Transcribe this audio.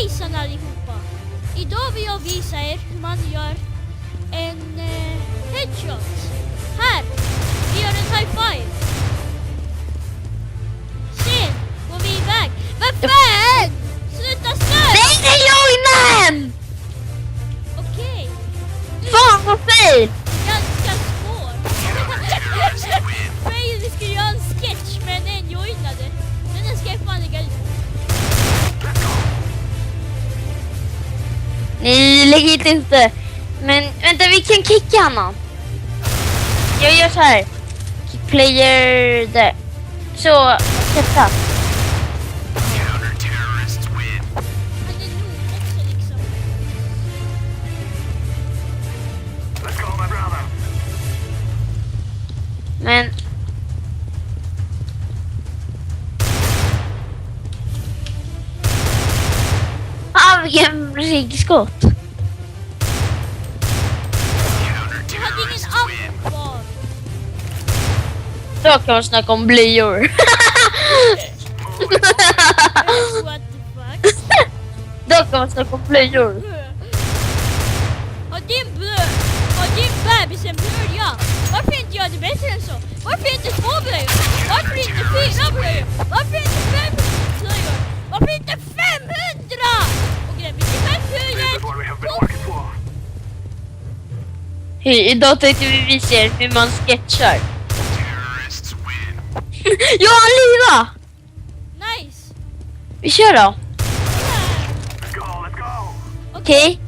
hejsan allihopa! Idag vill jag visa er hur man gör en headshot. Här! Vi gör en high five. Sen går vi iväg. Vad fan! Sluta störa! Nej, Joinen! Okej. Fan vad fel! Ganska svårt. Fail, vi ska göra en sketch men en joinade. Den ska jag fan lägga ut. Nej, lägg hit inte. Men vänta, vi kan kicka honom. Jag gör så här. Kick player där. Så, sätta. Han är nog också liksom. Men... Ah, vilken ryggskott. Jag hade ingen ammo kvar. Då kan man snacka om blöjor. What the fuck? Då kan man snacka om blöjor. Har din bebis en blöja? Varför inte gör det bättre än så? Varför inte 2 blöjor? Varför inte 4 blöjor? Varför inte 5 blöjor? Varför inte 500? Okej, vi ska Hej, idag tänkte vi visa er hur man sketchar. Ja, Liva! Nice! Vi kör då. Okej.